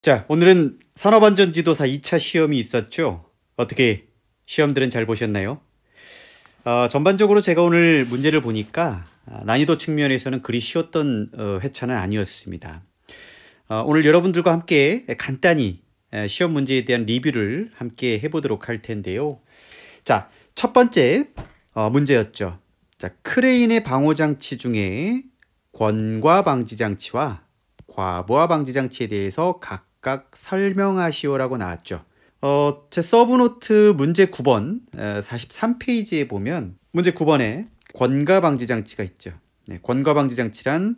자, 오늘은 산업안전지도사 2차 시험이 있었죠. 어떻게 시험들은 잘 보셨나요? 전반적으로 제가 오늘 문제를 보니까 난이도 측면에서는 그리 쉬웠던 회차는 아니었습니다. 오늘 여러분들과 함께 간단히 시험 문제에 대한 리뷰를 함께 해보도록 할 텐데요. 자, 첫 번째 문제였죠. 자, 크레인의 방호장치 중에 권과 방지장치와 과부하 방지장치에 대해서 각각 설명하시오라고 나왔죠. 제 서브노트 문제 9번 43페이지에 보면 문제 9번에 권가 방지장치가 있죠. 네, 권가 방지장치란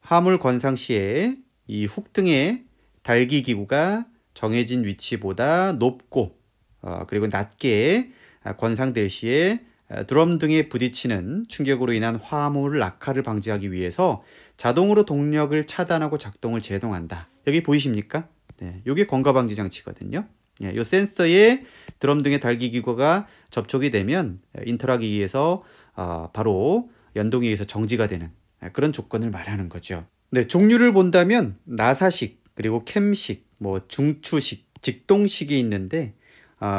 화물 권상 시에 이 훅 등의 달기 기구가 정해진 위치보다 높고 그리고 낮게 권상될 시에 드럼 등에 부딪히는 충격으로 인한 화물 낙하를 방지하기 위해서 자동으로 동력을 차단하고 작동을 제동한다. 여기 보이십니까? 네, 이게 권가 방지 장치거든요. 네, 이 센서에 드럼 등의 달기 기구가 접촉이 되면 인터락에 의해서 바로 연동에 의해서 정지가 되는 그런 조건을 말하는 거죠. 네, 종류를 본다면 나사식, 그리고 캠식, 중추식, 직동식이 있는데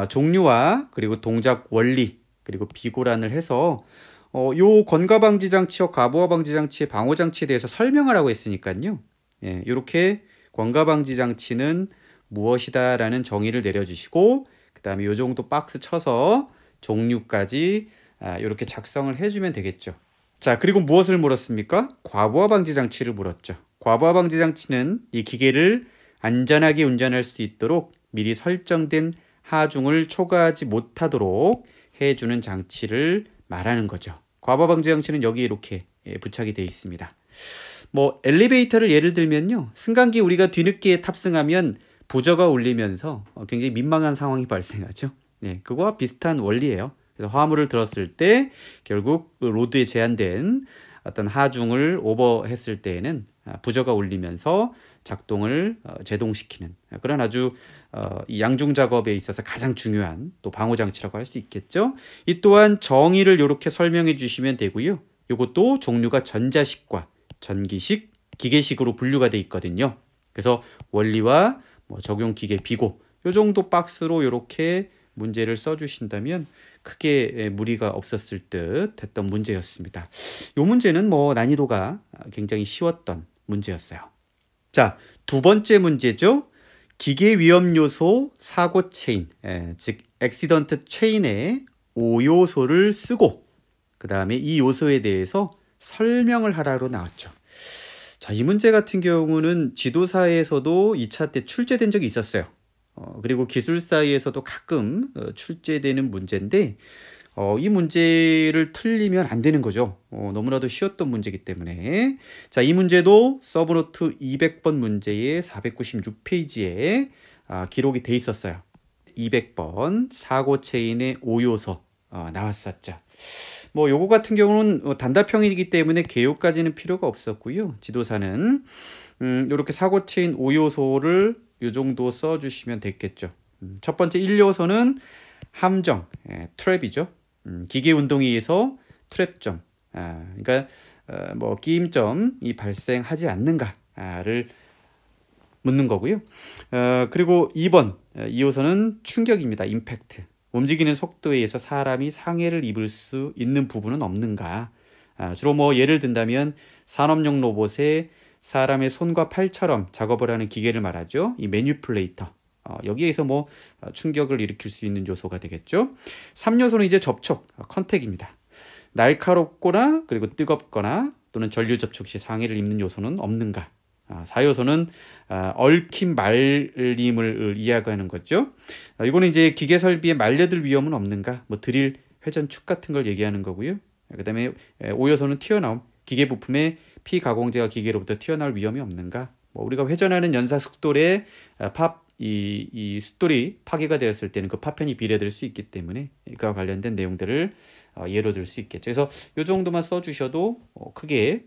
종류와 그리고 동작 원리, 그리고 비고란을 해서 요 권가 방지 장치와 과부하 방지 장치의 방호 장치에 대해서 설명을 하고 있으니까요. 예, 이렇게 권가 방지 장치는 무엇이다라는 정의를 내려주시고 그다음에 요 정도 박스 쳐서 종류까지 이렇게 작성을 해주면 되겠죠. 자, 그리고 무엇을 물었습니까? 과부하 방지 장치를 물었죠. 과부하 방지 장치는 이 기계를 안전하게 운전할 수 있도록 미리 설정된 하중을 초과하지 못하도록 해주는 장치를 말하는 거죠. 과부하 방지 장치는 여기 이렇게 부착이 되어 있습니다. 엘리베이터를 예를 들면요, 승강기 우리가 뒤늦게 탑승하면 부저가 울리면서 굉장히 민망한 상황이 발생하죠. 네, 그거와 비슷한 원리예요. 그래서 화물을 들었을 때 결국 로드에 제한된 어떤 하중을 오버했을 때에는 부저가 울리면서 작동을 제동시키는 그런 아주 이 양중 작업에 있어서 가장 중요한 또 방호 장치라고 할 수 있겠죠. 이 또한 정의를 이렇게 설명해 주시면 되고요. 이것도 종류가 전자식과 전기식, 기계식으로 분류가 돼 있거든요. 그래서 원리와 적용 기계 비고 이 정도 박스로 이렇게 문제를 써주신다면 크게 무리가 없었을 듯 했던 문제였습니다. 이 문제는 난이도가 굉장히 쉬웠던 문제였어요. 자, 두 번째 문제죠. 기계 위험 요소 사고 체인, 즉 액시던트 체인의 5요소를 쓰고 그 다음에 이 요소에 대해서 설명을 하라고 나왔죠. 자, 이 문제 같은 경우는 지도사에서도 2차 때 출제된 적이 있었어요. 그리고 기술사에서도 가끔 출제되는 문제인데 이 문제를 틀리면 안 되는 거죠. 너무나도 쉬웠던 문제이기 때문에. 자, 이 문제도 서브노트 200번 문제의 496페이지에 기록이 돼 있었어요. 200번 사고 체인의 5요소 나왔었죠. 요거 같은 경우는 단답형이기 때문에 개요까지는 필요가 없었고요. 지도사는 이렇게 사고 체인 5요소를 요 정도 써주시면 됐겠죠. 첫 번째 1요소는 함정, 트랩이죠. 기계 운동에 의해서 트랩점, 그러니까 끼임점이 발생하지 않는가를 묻는 거고요. 그리고 2번 2호선은 충격입니다. 임팩트. 움직이는 속도에 의해서 사람이 상해를 입을 수 있는 부분은 없는가. 주로 예를 든다면 산업용 로봇에 사람의 손과 팔처럼 작업을 하는 기계를 말하죠. 이 매니플레이터. 여기에서 충격을 일으킬 수 있는 요소가 되겠죠. 3요소는 이제 접촉, 컨택입니다. 날카롭거나 그리고 뜨겁거나 또는 전류 접촉 시 상해를 입는 요소는 없는가. 4요소는 얽힌 말림을 이야기하는 거죠. 이거는 이제 기계 설비에 말려들 위험은 없는가. 드릴, 회전축 같은 걸 얘기하는 거고요. 그 다음에 5요소는 튀어나옴, 기계 부품에 피가공제가 기계로부터 튀어나올 위험이 없는가. 우리가 회전하는 연사 숫돌에 이 숫돌이 파괴가 되었을 때는 그 파편이 비례될 수 있기 때문에 그와 관련된 내용들을 예로 들 수 있겠죠. 그래서 이 정도만 써주셔도 크게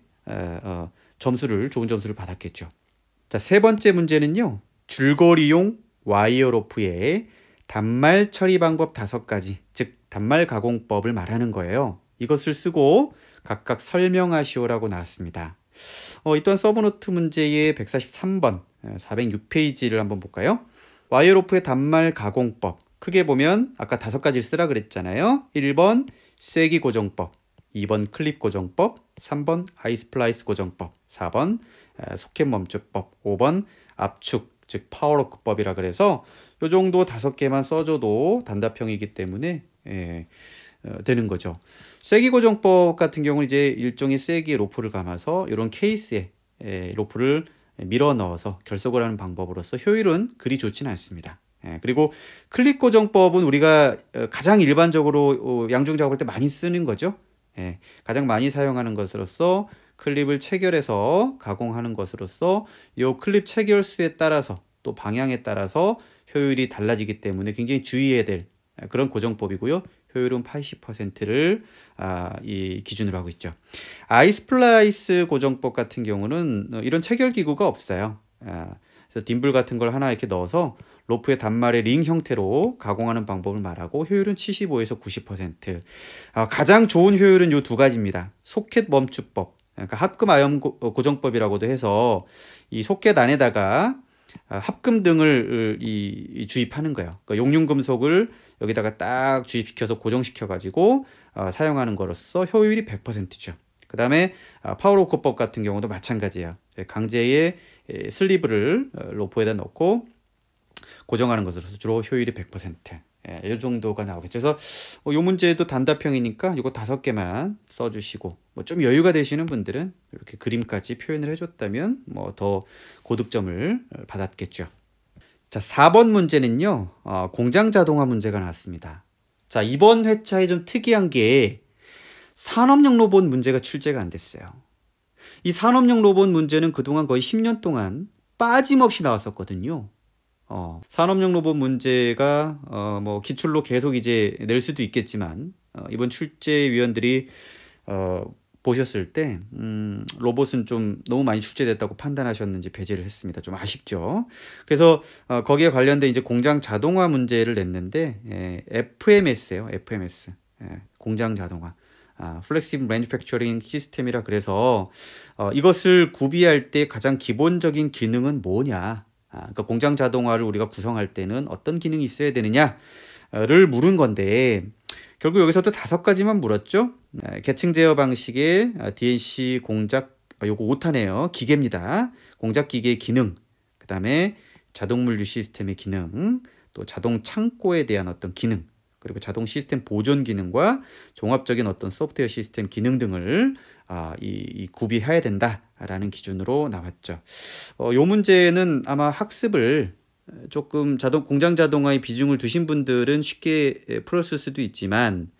좋은 점수를 받았겠죠. 자, 세 번째 문제는요. 줄거리용 와이어 로프의 단말 처리 방법 5가지, 즉 단말 가공법을 말하는 거예요. 이것을 쓰고 각각 설명하시오라고 나왔습니다. 이 또한 서브노트 문제의 143번 406페이지를 한번 볼까요? 와이어로프의 단말 가공법. 크게 보면 아까 5가지를 쓰라 그랬잖아요. 1번 쐐기 고정법, 2번 클립 고정법, 3번 아이스플라이스 고정법, 4번 소켓 멈추법, 5번 압축, 즉 파워로크법이라 그래서 요 정도 5개만 써줘도 단답형이기 때문에 되는 거죠. 쐐기 고정법 같은 경우는 이제 일종의 쐐기에 로프를 감아서 이런 케이스에 로프를 밀어 넣어서 결속을 하는 방법으로서 효율은 그리 좋지는 않습니다. 그리고 클립 고정법은 우리가 가장 일반적으로 양중 작업할 때 많이 쓰는 거죠. 가장 많이 사용하는 것으로서 클립을 체결해서 가공하는 것으로서 이 클립 체결 수에 따라서 또 방향에 따라서 효율이 달라지기 때문에 굉장히 주의해야 될 그런 고정법이고요. 효율은 80%를 이 기준으로 하고 있죠. 아이스플라이스 고정법 같은 경우는 이런 체결 기구가 없어요. 그래서 딤블 같은 걸 하나 이렇게 넣어서 로프의 단말의 링 형태로 가공하는 방법을 말하고 효율은 75에서 90%. 가장 좋은 효율은 이 2가지입니다. 소켓 멈추법, 그러니까 합금 아연 고정법이라고도 해서 이 소켓 안에다가 합금 등을 주입하는 거예요. 그러니까 용융 금속을 여기다가 딱 주입시켜서 고정시켜 가지고 사용하는 거로서 효율이 100%죠. 그 다음에 파워로크법 같은 경우도 마찬가지예요. 강제의 슬리브를 로프에다 넣고 고정하는 것으로서 주로 효율이 100%. 이 정도가 나오겠죠. 그래서 이 문제도 단답형이니까 이거 5개만 써주시고 좀 여유가 되시는 분들은 이렇게 그림까지 표현을 해줬다면 더 고득점을 받았겠죠. 자, 4번 문제는요, 공장 자동화 문제가 나왔습니다. 자, 이번 회차에 좀 특이한 게 산업용 로봇 문제가 출제가 안 됐어요. 이 산업용 로봇 문제는 그동안 거의 10년 동안 빠짐없이 나왔었거든요. 산업용 로봇 문제가 기출로 계속 이제 낼 수도 있겠지만 이번 출제위원들이 보셨을 때 로봇은 좀 너무 많이 출제됐다고 판단하셨는지 배제를 했습니다. 좀 아쉽죠. 그래서 거기에 관련된 이제 공장 자동화 문제를 냈는데 FMS예요. FMS. 공장 자동화. Flexible Manufacturing System이라 그래서 이것을 구비할 때 가장 기본적인 기능은 뭐냐? 그러니까 공장 자동화를 우리가 구성할 때는 어떤 기능이 있어야 되느냐를 물은 건데 결국 여기서도 5가지만 물었죠. 계층 제어 방식의 DNC 공작, 요거 5탄이에요. 기계입니다. 공작 기계의 기능, 그 다음에 자동 물류 시스템의 기능, 또 자동 창고에 대한 어떤 기능, 그리고 자동 시스템 보존 기능과 종합적인 어떤 소프트웨어 시스템 기능 등을 구비해야 된다라는 기준으로 나왔죠. 요 문제는 아마 학습을 조금 공장 자동화의 비중을 두신 분들은 쉽게 풀었을 수도 있지만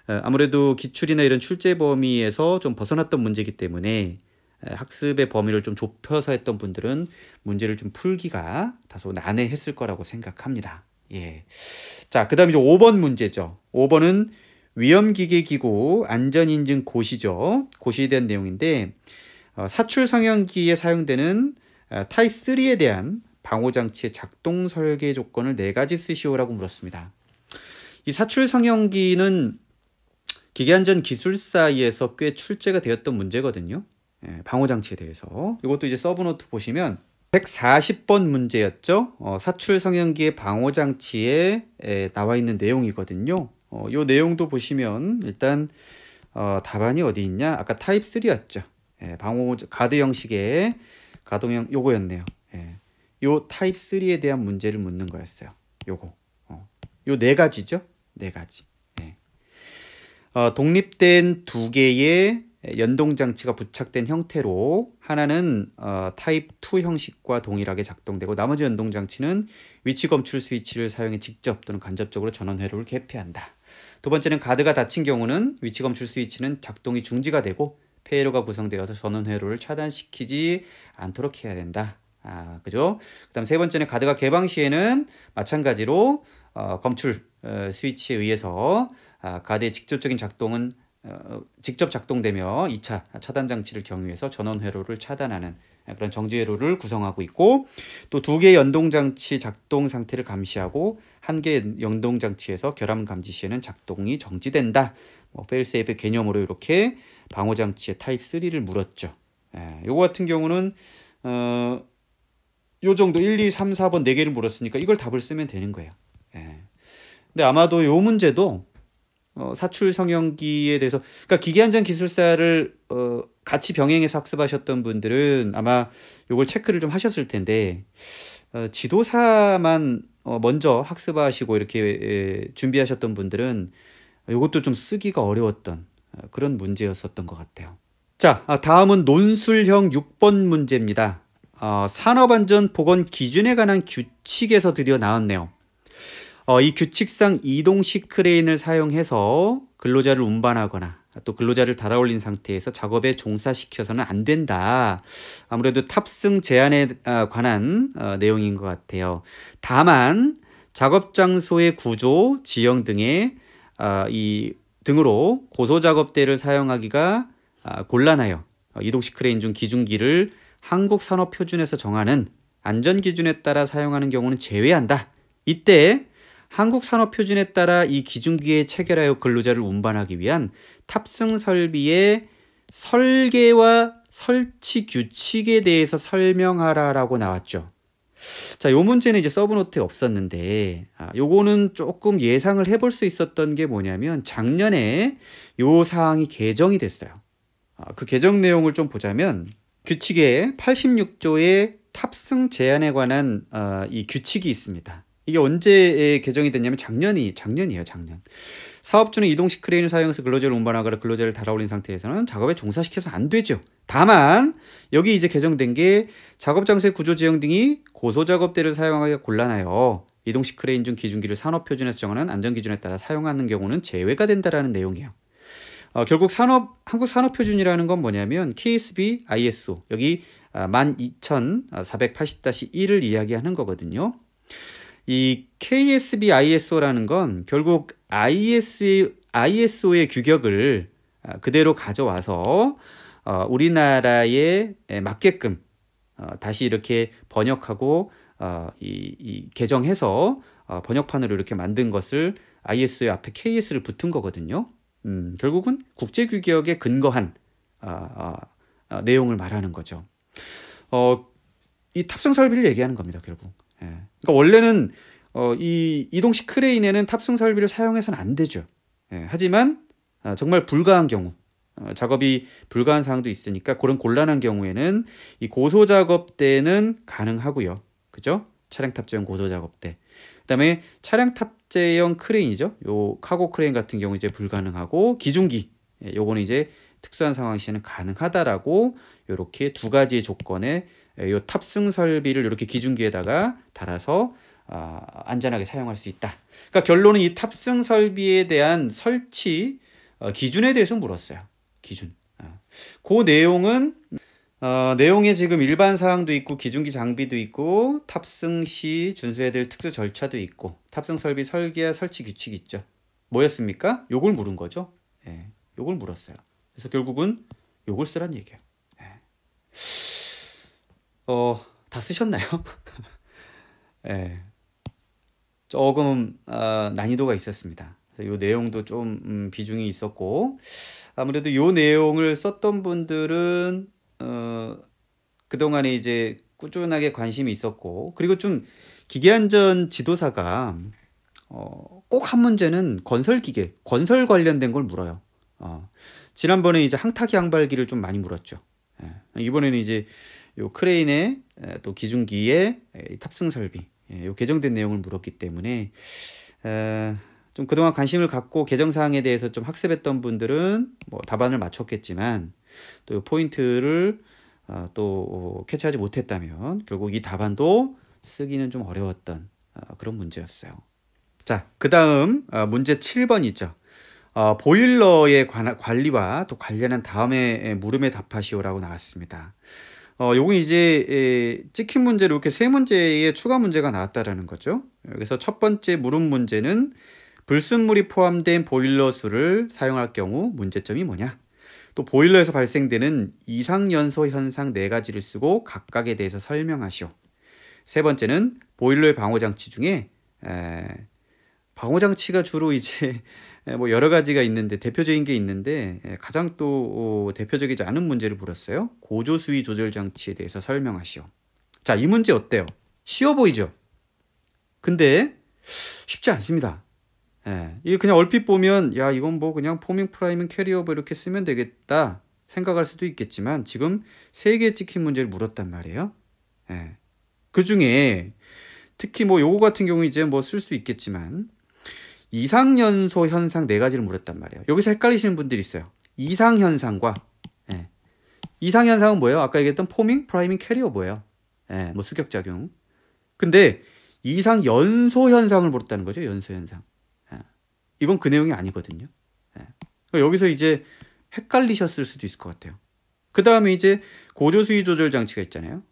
아무래도 기출이나 이런 출제 범위에서 좀 벗어났던 문제이기 때문에 학습의 범위를 좀 좁혀서 했던 분들은 문제를 좀 풀기가 다소 난해했을 거라고 생각합니다. 예. 자, 그 다음에 이제 5번 문제죠. 5번은 위험기계기구 안전인증 고시죠. 고시에 대한 내용인데 사출 상용기에 사용되는 타입 3에 대한 방호장치의 작동 설계 조건을 4가지 쓰시오라고 물었습니다. 이 사출 상용기는 기계안전기술사에서 꽤 출제가 되었던 문제거든요. 방호장치에 대해서. 이것도 이제 서브노트 보시면 140번 문제였죠. 사출 상용기의 방호장치에 나와 있는 내용이거든요. 이 내용도 보시면 일단 답안이 어디 있냐? 아까 타입 3였죠. 방호 가드 형식의 가동형 요거였네요. 요 타입 3에 대한 문제를 묻는 거였어요. 요거. 요 4가지죠. 4가지. 독립된 2개의 연동장치가 부착된 형태로 하나는 타입 2 형식과 동일하게 작동되고 나머지 연동장치는 위치 검출 스위치를 사용해 직접 또는 간접적으로 전원 회로를 개폐한다. 2번째는 가드가 닫힌 경우는 위치 검출 스위치는 작동이 중지가 되고 폐회로가 구성되어서 전원 회로를 차단시키지 않도록 해야 된다. 그죠? 그 다음 3번째는 가드가 개방 시에는 마찬가지로 검출 스위치에 의해서 가드의 직접적인 작동은 직접 작동되며 2차 차단 장치를 경유해서 전원 회로를 차단하는 그런 정지 회로를 구성하고 있고 또 2개의 연동 장치 작동 상태를 감시하고 1개의 연동 장치에서 결함 감지 시에는 작동이 정지된다. 페일세이프 개념으로 이렇게 방호 장치의 타입 3를 물었죠. 요거 같은 경우는 요 정도 1, 2, 3, 4번 4개를 물었으니까 이걸 답을 쓰면 되는 거예요. 예. 근데 아마도 요 문제도 사출 성형기에 대해서, 그러니까 기계안전 기술사를 같이 병행해서 학습하셨던 분들은 아마 요걸 체크를 좀 하셨을 텐데, 지도사만 먼저 학습하시고 이렇게 준비하셨던 분들은 요것도 좀 쓰기가 어려웠던 그런 문제였었던 것 같아요. 자, 다음은 논술형 6번 문제입니다. 산업안전보건 기준에 관한 규칙에서 드디어 나왔네요. 이 규칙상 이동식 크레인을 사용해서 근로자를 운반하거나 또 근로자를 달아올린 상태에서 작업에 종사시켜서는 안 된다. 아무래도 탑승 제한에 관한 내용인 것 같아요. 다만 작업 장소의 구조, 지형 등으로 고소작업대를 사용하기가 곤란하여 이동식 크레인 중 기준기를 한국산업표준에서 정하는 안전기준에 따라 사용하는 경우는 제외한다. 이때 한국산업표준에 따라 이 기준기에 체결하여 근로자를 운반하기 위한 탑승 설비의 설계와 설치 규칙에 대해서 설명하라라고 나왔죠. 자, 요 문제는 이제 서브노트에 없었는데, 요거는 조금 예상을 해볼 수 있었던 게 뭐냐면 작년에 요 사항이 개정이 됐어요. 그 개정 내용을 좀 보자면 규칙에 86조의 탑승 제한에 관한 이 규칙이 있습니다. 이게 언제 개정이 됐냐면 작년이에요, 작년. 사업주는 이동식 크레인을 사용해서 근로자를 운반하거나 근로자를 달아올린 상태에서는 작업에 종사시켜서 안 되죠. 다만 여기 이제 개정된 게 작업 장소의 구조 지형 등이 고소작업대를 사용하기가 곤란하여 이동식 크레인 중 기준기를 산업표준에서 정하는 안전기준에 따라 사용하는 경우는 제외가 된다라는 내용이에요. 결국 한국 산업표준이라는 건 뭐냐면 KSB ISO 여기 12480-1을 이야기하는 거거든요. 이 KSB ISO라는 건 결국 ISO의 규격을 그대로 가져와서 우리나라에 맞게끔 다시 이렇게 번역하고 개정해서 번역판으로 이렇게 만든 것을 ISO의 앞에 KS를 붙은 거거든요. 결국은 국제 규격에 근거한 내용을 말하는 거죠. 이 탑승 설비를 얘기하는 겁니다, 결국. 그러니까 원래는 이 이동식 크레인에는 탑승 설비를 사용해서는 안 되죠. 하지만 정말 불가한 경우, 작업이 불가한 사항도 있으니까 그런 곤란한 경우에는 이 고소작업대는 가능하고요. 그죠? 차량 탑재형 고소작업대. 그다음에 차량 탑재형 크레인이죠. 요 카고 크레인 같은 경우 이제 불가능하고 기중기, 요거는 이제 특수한 상황 시에는 가능하다라고 요렇게 두 가지의 조건에 요 탑승 설비를 이렇게 기준기에다가 달아서 안전하게 사용할 수 있다. 그러니까 결론은 이 탑승 설비에 대한 설치 기준에 대해서 물었어요. 기준. 그 내용은 내용에 지금 일반 사항도 있고 기준기 장비도 있고 탑승 시 준수해야 될 특수 절차도 있고 탑승 설비 설계와 설치 규칙이 있죠. 뭐였습니까? 요걸 물은 거죠. 요걸 물었어요. 그래서 결국은 요걸 쓰란 얘기예요. 다 쓰셨나요? 조금 난이도가 있었습니다. 그래서 요 내용도 좀 비중이 있었고 아무래도 요 내용을 썼던 분들은 그동안에 이제 꾸준하게 관심이 있었고 그리고 좀 기계안전 지도사가 꼭 한 문제는 건설기계, 건설 관련된 걸 물어요. 지난번에 이제 항타기 항발기를 좀 많이 물었죠. 이번에는 이제 요 크레인의 또 기중기의 탑승 설비, 요 개정된 내용을 물었기 때문에 좀 그동안 관심을 갖고 개정 사항에 대해서 좀 학습했던 분들은 뭐 답안을 맞췄겠지만 또 요 포인트를 또 캐치하지 못했다면 결국 이 답안도 쓰기는 좀 어려웠던 그런 문제였어요. 자, 그 다음 문제 7번이죠. 보일러의 관리와 또 관련한 다음에 물음에 답하시오라고 나왔습니다. 요건 이제 찍힌 문제로 이렇게 세 문제의 추가 문제가 나왔다라는 거죠. 그래서 첫 번째 물음 문제는 불순물이 포함된 보일러 수를 사용할 경우 문제점이 뭐냐? 또 보일러에서 발생되는 이상연소 현상 4가지를 쓰고 각각에 대해서 설명하시오. 세 번째는 보일러의 방호장치 중에 방호장치가 주로 이제 뭐 여러 가지가 있는데 대표적인 게 있는데 가장 또 대표적이지 않은 문제를 물었어요. 고조수위 조절 장치에 대해서 설명하시오. 자, 이 문제 어때요? 쉬워 보이죠? 근데 쉽지 않습니다. 예, 이게 그냥 얼핏 보면 야 이건 뭐 그냥 포밍 프라이밍 캐리어버 이렇게 쓰면 되겠다 생각할 수도 있겠지만 지금 3개 찍힌 문제를 물었단 말이에요. 예. 그 중에 특히 뭐 요거 같은 경우 이제 뭐 쓸 수 있겠지만 이상연소 현상 4가지를 물었단 말이에요. 여기서 헷갈리시는 분들이 있어요. 이상현상과 예. 이상현상은 뭐예요? 아까 얘기했던 포밍 프라이밍 캐리어버예요. 예, 뭐 수격작용. 근데 이상연소 현상을 물었다는 거죠. 연소 현상. 이건 그 내용이 아니거든요. 여기서 이제 헷갈리셨을 수도 있을 것 같아요. 그 다음에 이제 고조수위 조절 장치가 있잖아요.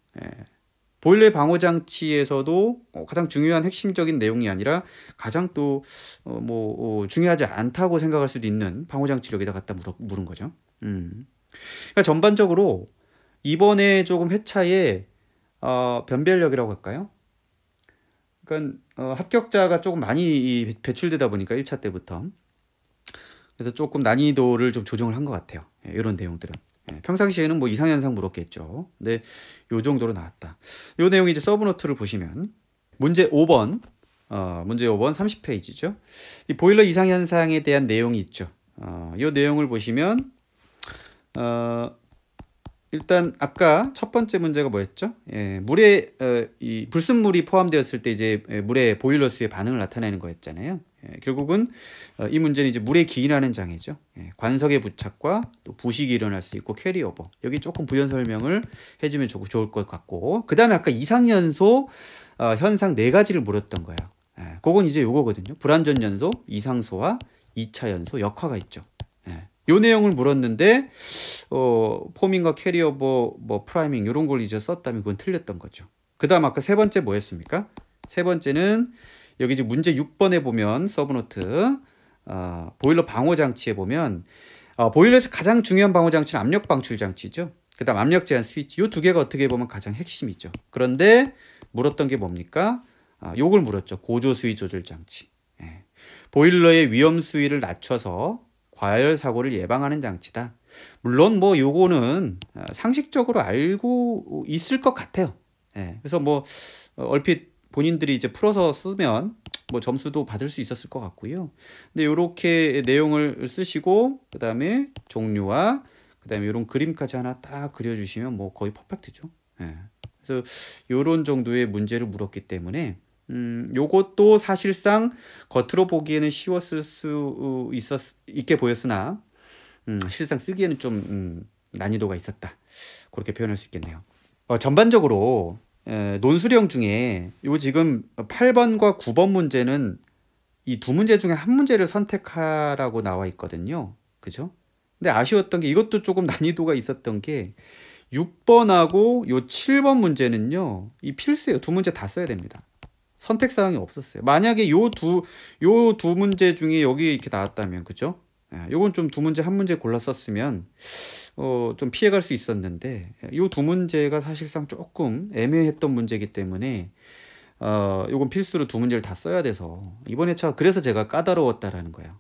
보일러 방호 장치에서도 가장 중요한 핵심적인 내용이 아니라 가장 또 중요하지 않다고 생각할 수도 있는 방호 장치를 여기다 갖다 물은 거죠. 그러니까 전반적으로 이번에 조금 회차에 변별력이라고 할까요? 그러니까 합격자가 조금 많이 배출되다 보니까 1차 때부터 그래서 조금 난이도를 좀 조정을 한 것 같아요. 이런 내용들은 평상시에는 뭐 이상현상 물었겠죠. 근데 요 정도로 나왔다. 요 내용이 이제 서브노트를 보시면 문제 5번 문제 5번 30페이지죠. 이 보일러 이상현상에 대한 내용이 있죠. 요 내용을 보시면 일단 아까 첫 번째 문제가 뭐였죠? 물에 이 불순물이 포함되었을 때 이제 물의 보일러 수의 반응을 나타내는 거였잖아요. 결국은 이 문제는 이제 물에 기인하는 장애죠. 관석의 부착과 또 부식이 일어날 수 있고 캐리오버. 여기 조금 부연 설명을 해주면 좋을 것 같고, 그 다음에 아까 이상연소 현상 4가지를 물었던 거예요. 그건 이제 요거거든요. 불완전 연소, 이상소와 2차 연소 역화가 있죠. 요 내용을 물었는데 포밍과 캐리어버 뭐 프라이밍 이런 걸 이제 썼다면 그건 틀렸던 거죠. 그 다음 아까 3번째 뭐였습니까? 3번째는 여기 이제 문제 6번에 보면 서브노트 보일러 방호 장치에 보면 보일러에서 가장 중요한 방호 장치는 압력 방출 장치죠. 그 다음 압력 제한 스위치. 요 2개가 어떻게 보면 가장 핵심이죠. 그런데 물었던 게 뭡니까? 요걸 물었죠. 고조 수위 조절 장치. 보일러의 위험 수위를 낮춰서 과열 사고를 예방하는 장치다. 물론 뭐 요거는 상식적으로 알고 있을 것 같아요. 그래서 뭐 얼핏 본인들이 이제 풀어서 쓰면 뭐 점수도 받을 수 있었을 것 같고요. 근데 요렇게 내용을 쓰시고 그다음에 종류와 그다음에 이런 그림까지 하나 딱 그려주시면 뭐 거의 퍼펙트죠. 그래서 요런 정도의 문제를 물었기 때문에 요것도 사실상 겉으로 보기에는 쉬웠을 수 있게 보였으나 실상 쓰기에는 좀 난이도가 있었다. 그렇게 표현할 수 있겠네요. 전반적으로 논술형 중에 요 지금 8번과 9번 문제는 이 2문제 중에 한 문제를 선택하라고 나와 있거든요. 그죠? 근데 아쉬웠던 게 이것도 조금 난이도가 있었던 게 6번하고 요 7번 문제는요. 이 필수예요. 2문제 다 써야 됩니다. 선택사항이 없었어요. 만약에 요 두 문제 중에 여기 이렇게 나왔다면, 그죠? 요건 좀 2문제, 1문제 골라 썼으면, 좀 피해갈 수 있었는데, 요 2문제가 사실상 조금 애매했던 문제이기 때문에, 요건 필수로 2문제를 다 써야 돼서, 이번 회차, 그래서 제가 까다로웠다라는 거예요.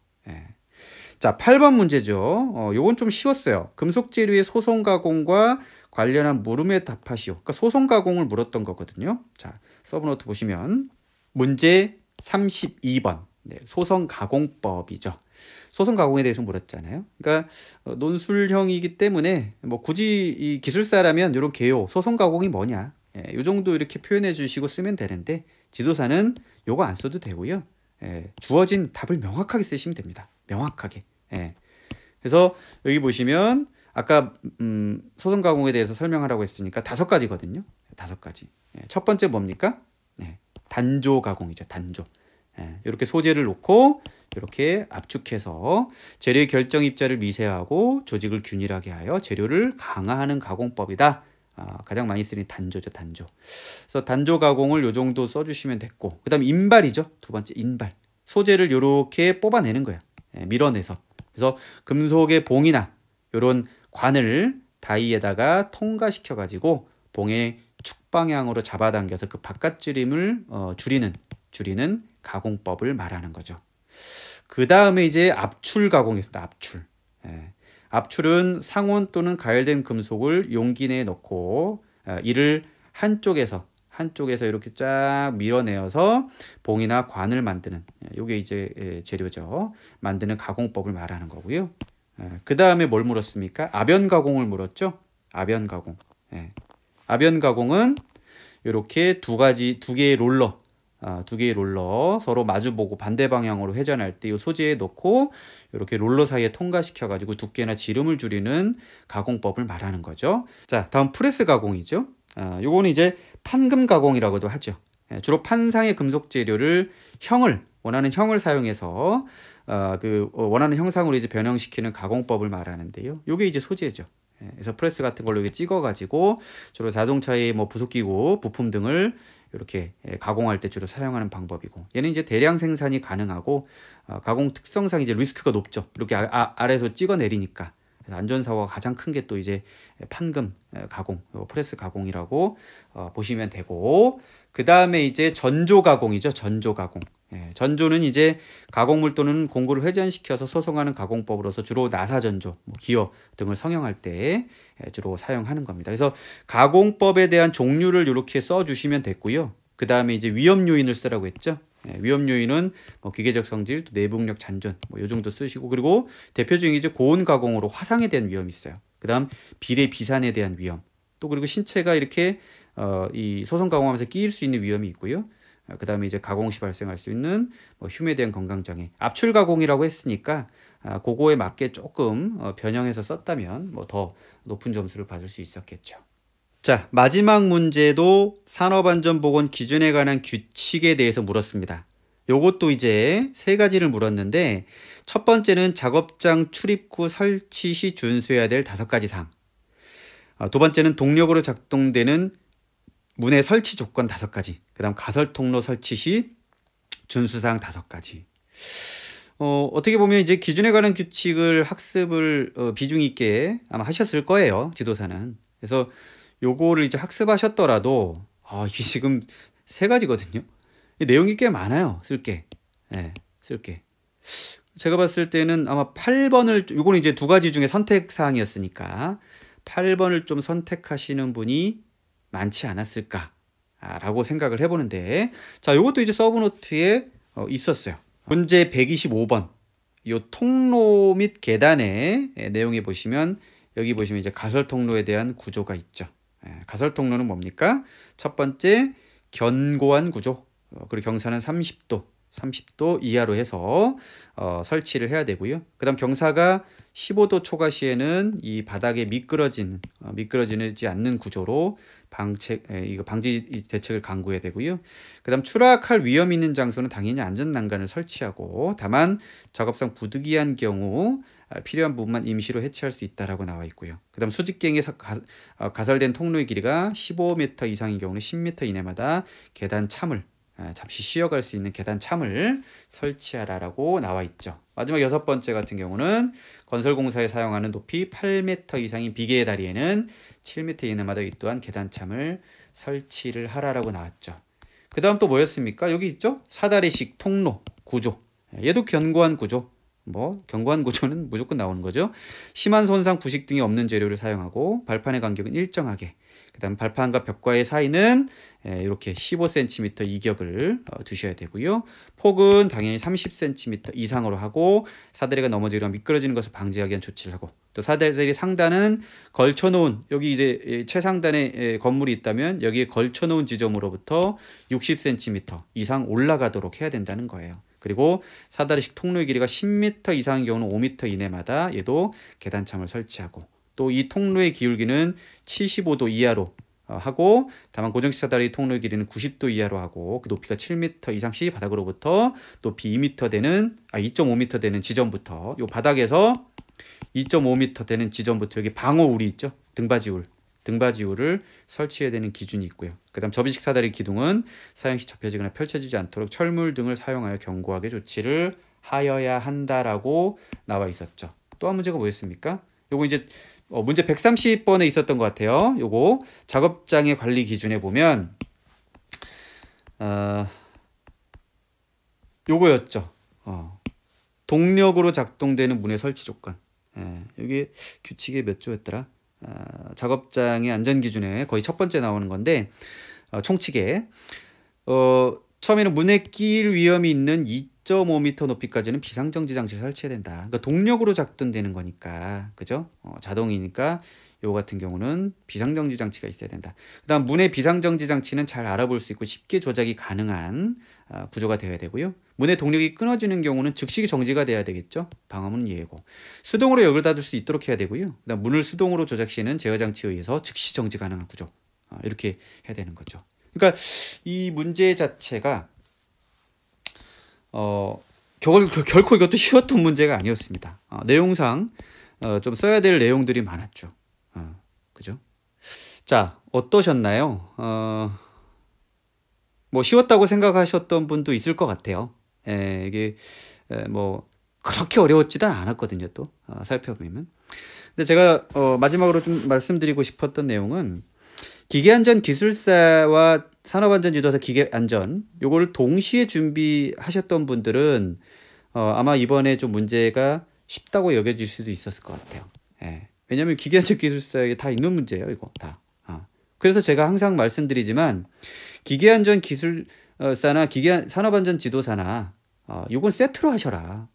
자, 8번 문제죠. 요건 좀 쉬웠어요. 금속 재료의 소송 가공과 관련한 물음에 답하시오. 그러니까 소송 가공을 물었던 거거든요. 자, 서브노트 보시면 문제 32번. 소송 가공법이죠. 소송 가공에 대해서 물었잖아요. 그러니까 논술형이기 때문에 뭐 굳이 이 기술사라면 이런 개요, 소송 가공이 뭐냐, 요 정도 이렇게 표현해 주시고 쓰면 되는데 지도사는 요거 안 써도 되고요. 주어진 답을 명확하게 쓰시면 됩니다. 명확하게. 그래서 여기 보시면 아까 소송 가공에 대해서 설명하라고 했으니까 5가지거든요. 5가지. 첫 번째 뭡니까? 단조 가공이죠. 단조. 이렇게 소재를 놓고 이렇게 압축해서 재료의 결정 입자를 미세하고 조직을 균일하게 하여 재료를 강화하는 가공법이다. 가장 많이 쓰는 단조죠. 단조. 그래서 단조 가공을 요 정도 써주시면 됐고, 그 다음 인발이죠. 2번째 인발. 소재를 이렇게 뽑아내는 거예요. 밀어내서. 그래서 금속의 봉이나 이런 관을 다이에다가 통과시켜 가지고 봉의 축방향으로 잡아당겨서 그 바깥지림을 줄이는 가공법을 말하는 거죠. 그 다음에 이제 압출 가공입니다. 압출. 압출은 상온 또는 가열된 금속을 용기 내에 넣고 이를 한쪽에서 한쪽에서 이렇게 쫙 밀어내어서 봉이나 관을 만드는, 요게 이제 재료죠. 만드는 가공법을 말하는 거고요. 그 다음에 뭘 물었습니까? 아변 가공을 물었죠. 아변 가공. 아변 가공은 이렇게 두 개의 롤러, 두 개의 롤러 서로 마주보고 반대 방향으로 회전할 때 이 소재에 넣고 이렇게 롤러 사이에 통과시켜 가지고 두께나 지름을 줄이는 가공법을 말하는 거죠. 자, 다음 프레스 가공이죠. 요거는 이제 판금 가공이라고도 하죠. 주로 판상의 금속 재료를 원하는 형을 사용해서 원하는 형상으로 이제 변형시키는 가공법을 말하는데요. 요게 이제 소재죠. 그래서 프레스 같은 걸로 이렇게 찍어 가지고 주로 자동차의 뭐 부속기구 부품 등을 이렇게 가공할 때 주로 사용하는 방법이고, 얘는 이제 대량 생산이 가능하고 가공 특성상 이제 리스크가 높죠. 이렇게 아래에서 찍어 내리니까. 안전사고가 가장 큰 게 또 이제 판금 가공, 프레스 가공이라고 보시면 되고, 그 다음에 이제 전조 가공이죠. 전조 가공. 전조는 이제 가공물 또는 공구를 회전시켜서 소송하는 가공법으로서 주로 나사 전조, 기어 등을 성형할 때 주로 사용하는 겁니다. 그래서 가공법에 대한 종류를 이렇게 써주시면 됐고요. 그 다음에 이제 위험 요인을 쓰라고 했죠. 위험 요인은 기계적 성질, 또 내부력 잔존, 요 정도 쓰시고, 그리고 대표적인 이제 고온 가공으로 화상에 대한 위험이 있어요. 그 다음 비례 비산에 대한 위험, 또 그리고 신체가 이렇게 이 소성 가공하면서 끼일 수 있는 위험이 있고요. 그 다음에 이제 가공 시 발생할 수 있는 흉에 대한 건강장애, 압출 가공이라고 했으니까 그거에 맞게 조금 변형해서 썼다면 더 높은 점수를 받을 수 있었겠죠. 자, 마지막 문제도 산업안전보건 기준에 관한 규칙에 대해서 물었습니다. 요것도 이제 세 가지를 물었는데, 첫 번째는 작업장 출입구 설치 시 준수해야 될 5가지 사항. 두 번째는 동력으로 작동되는 문의 설치 조건 5가지. 그 다음 가설 통로 설치 시 준수사항 5가지. 어떻게 보면 이제 기준에 관한 규칙을 학습을 비중 있게 아마 하셨을 거예요. 지도사는. 그래서 요거를 이제 학습하셨더라도 이게 지금 3가지거든요. 내용이 꽤 많아요. 쓸게. 쓸게. 제가 봤을 때는 아마 8번을, 요거는 이제 2가지 중에 선택 사항이었으니까 8번을 좀 선택하시는 분이 많지 않았을까라고 생각을 해보는데, 자, 요것도 이제 서브노트에 있었어요. 문제 125번. 요 통로 및 계단의 내용에 보시면, 여기 보시면 이제 가설 통로에 대한 구조가 있죠. 가설 통로는 뭡니까? 첫 번째, 견고한 구조. 그리고 경사는 30도 이하로 해서 설치를 해야 되고요. 그 다음 경사가 15도 초과 시에는 이 바닥에 미끄러지지 않는 구조로 방지 대책을 강구해야 되고요. 그 다음 추락할 위험이 있는 장소는 당연히 안전난간을 설치하고, 다만 작업상 부득이한 경우 필요한 부분만 임시로 해체할 수 있다라고 나와 있고요. 그 다음 수직경에 가설된 통로의 길이가 15m 이상인 경우는 10m 이내마다 계단 참을, 잠시 쉬어갈 수 있는 계단 참을 설치하라라고 나와 있죠. 마지막 6번째 같은 경우는 건설공사에 사용하는 높이 8m 이상인 비계의 다리에는 7m 이내마다 이 또한 계단 참을 설치를 하라라고 나왔죠. 그 다음 또 뭐였습니까? 여기 있죠? 사다리식 통로 구조. 얘도 견고한 구조. 견고한 구조는 무조건 나오는 거죠. 심한 손상, 부식 등이 없는 재료를 사용하고, 발판의 간격은 일정하게, 그 다음 발판과 벽과의 사이는 이렇게 15cm 이격을 두셔야 되고요. 폭은 당연히 30cm 이상으로 하고, 사다리가 넘어지거나 미끄러지는 것을 방지하기 위한 조치를 하고, 또 사다리 상단은 걸쳐놓은, 여기 이제 최상단에 건물이 있다면 여기에 걸쳐놓은 지점으로부터 60cm 이상 올라가도록 해야 된다는 거예요. 그리고 사다리식 통로의 길이가 10m 이상인 경우는 5m 이내마다 얘도 계단참을 설치하고, 또 이 통로의 기울기는 75도 이하로 하고, 다만 고정식 사다리 통로의 길이는 90도 이하로 하고, 그 높이가 7m 이상 시 바닥으로부터 높이 2.5m 되는 지점부터, 요 바닥에서 2.5m 되는 지점부터 여기 방어울이 있죠. 등받이울을 설치해야 되는 기준이 있고요. 그 다음 접이식 사다리 기둥은 사용 시 접혀지거나 펼쳐지지 않도록 철물 등을 사용하여 견고하게 조치를 하여야 한다라고 나와 있었죠. 또 한 문제가 뭐였습니까? 요거 이제 문제 130번에 있었던 것 같아요. 요거 작업장의 관리 기준에 보면 요거였죠. 동력으로 작동되는 문의 설치 조건. 여기 규칙의 몇 조였더라? 작업장의 안전기준에 거의 첫 번째 나오는 건데, 총치게. 처음에는 문에 끼일 위험이 있는 2.5m 높이까지는 비상정지 장치를 설치해야 된다. 그러니까 동력으로 작동되는 거니까, 그죠? 자동이니까 요 같은 경우는 비상정지 장치가 있어야 된다. 그다음 문의 비상정지 장치는 잘 알아볼 수 있고 쉽게 조작이 가능한 구조가 되어야 되고요. 문의 동력이 끊어지는 경우는 즉시 정지가 돼야 되겠죠. 방화문 예고. 수동으로 열을 닫을 수 있도록 해야 되고요. 그다음 문을 수동으로 조작 시에는 제어 장치에 의해서 즉시 정지 가능한 구조. 이렇게 해야 되는 거죠. 그러니까 이 문제 자체가 결코 이것도 쉬웠던 문제가 아니었습니다. 내용상 좀 써야 될 내용들이 많았죠. 그죠? 자, 어떠셨나요? 뭐 쉬웠다고 생각하셨던 분도 있을 것 같아요. 이게 뭐 그렇게 어려웠지도 않았거든요. 또 살펴보면. 근데 제가 마지막으로 좀 말씀드리고 싶었던 내용은 기계안전 기술사와 산업안전지도사 기계안전 요거를 동시에 준비하셨던 분들은 아마 이번에 좀 문제가 쉽다고 여겨질 수도 있었을 것 같아요. 왜냐하면 기계안전 기술사에 다 있는 문제예요. 이거 다. 그래서 제가 항상 말씀드리지만 기계안전 기술사나 산업안전 지도사나 요건 세트로 하셔라.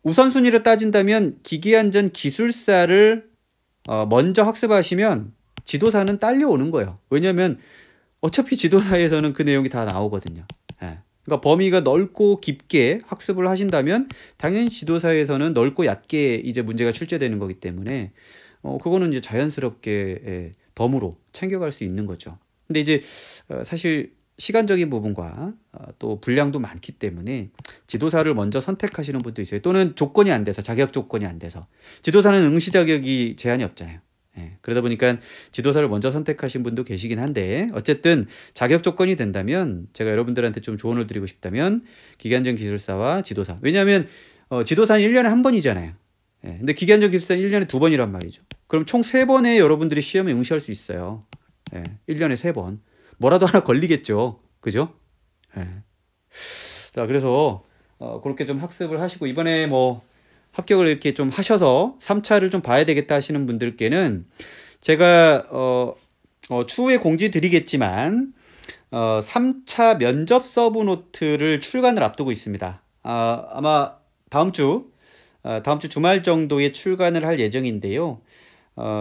우선순위를 따진다면 기계안전 기술사를 먼저 학습하시면 지도사는 딸려오는 거예요. 왜냐하면 어차피 지도사에서는 그 내용이 다 나오거든요. 그러니까 범위가 넓고 깊게 학습을 하신다면 당연히 지도사에서는 넓고 얕게 이제 문제가 출제되는 거기 때문에 그거는 이제 자연스럽게 덤으로 챙겨갈 수 있는 거죠. 근데 이제 사실 시간적인 부분과 또 분량도 많기 때문에 지도사를 먼저 선택하시는 분도 있어요. 또는 조건이 안 돼서, 자격 조건이 안 돼서. 지도사는 응시 자격이 제한이 없잖아요. 그러다 보니까 지도사를 먼저 선택하신 분도 계시긴 한데 어쨌든 자격 조건이 된다면 제가 여러분들한테 좀 조언을 드리고 싶다면 기계안전 기술사와 지도사. 왜냐하면 지도사는 1년에 한 번이잖아요. 근데 기계안전 기술사는 1년에 2번이란 말이죠. 그럼 총 3번에 여러분들이 시험에 응시할 수 있어요. 1년에 3번. 뭐라도 하나 걸리겠죠. 그죠? 자, 그래서 그렇게 좀 학습을 하시고 이번에 뭐 합격을 이렇게 좀 하셔서 3차를 좀 봐야 되겠다 하시는 분들께는 제가 추후에 공지 드리겠지만 3차 면접 서브노트를 출간을 앞두고 있습니다. 아마 다음 주 주말 정도에 출간을 할 예정인데요.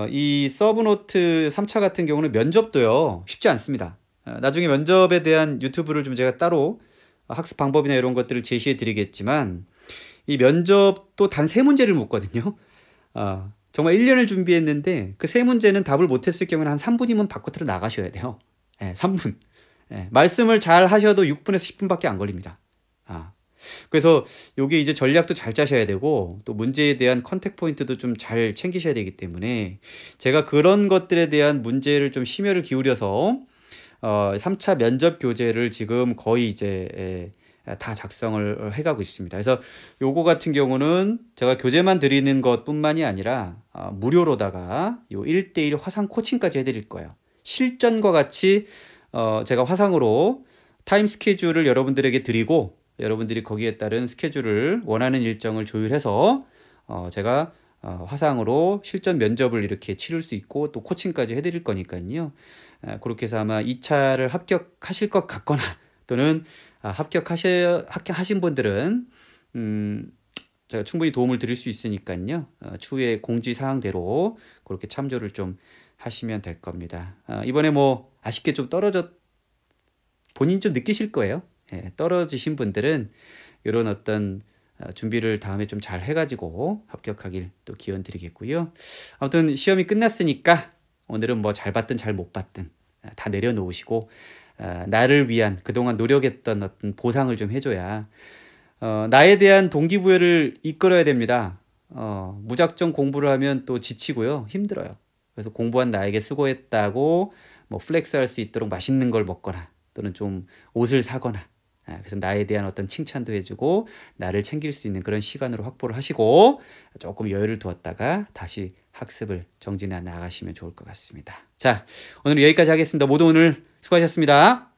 이 서브노트 3차 같은 경우는 면접도요 쉽지 않습니다. 나중에 면접에 대한 유튜브를 좀 제가 따로 학습 방법이나 이런 것들을 제시해 드리겠지만 이 면접도 단 3문제를 묻거든요. 정말 1년을 준비했는데 그 3문제는 답을 못했을 경우는 한 3분이면 밖으로 나가셔야 돼요. 3분. 말씀을 잘 하셔도 6분에서 10분밖에 안 걸립니다. 그래서 요게 이제 전략도 잘 짜셔야 되고 또 문제에 대한 컨택 포인트도 좀 잘 챙기셔야 되기 때문에 제가 그런 것들에 대한 문제를 좀 심혈을 기울여서 3차 면접 교재를 지금 거의 이제 다 작성을 해가고 있습니다. 그래서 요거 같은 경우는 제가 교재만 드리는 것뿐만이 아니라 무료로다가 요 1:1 화상 코칭까지 해드릴 거예요. 실전과 같이 제가 화상으로 타임 스케줄을 여러분들에게 드리고 여러분들이 거기에 따른 스케줄을 원하는 일정을 조율해서 제가 화상으로 실전 면접을 이렇게 치를 수 있고 또 코칭까지 해드릴 거니까요. 그렇게 해서 아마 2차를 합격하실 것 같거나 또는 합격하신 분들은 제가 충분히 도움을 드릴 수 있으니까요. 추후에 공지사항대로 그렇게 참조를 좀 하시면 될 겁니다. 이번에 뭐 아쉽게 좀 본인 좀 느끼실 거예요. 떨어지신 분들은 이런 어떤 준비를 다음에 좀 잘 해가지고 합격하길 또 기원 드리겠고요. 아무튼 시험이 끝났으니까 오늘은 뭐 잘 봤든 잘 못 봤든 다 내려놓으시고 나를 위한 그동안 노력했던 어떤 보상을 좀 해줘야 나에 대한 동기부여를 이끌어야 됩니다. 무작정 공부를 하면 또 지치고요. 힘들어요. 그래서 공부한 나에게 수고했다고 뭐 플렉스할 수 있도록 맛있는 걸 먹거나 또는 좀 옷을 사거나 그래서 나에 대한 어떤 칭찬도 해주고 나를 챙길 수 있는 그런 시간으로 확보를 하시고 조금 여유를 두었다가 다시 학습을 정진해 나가시면 좋을 것 같습니다. 자, 오늘 여기까지 하겠습니다. 모두 오늘 수고하셨습니다.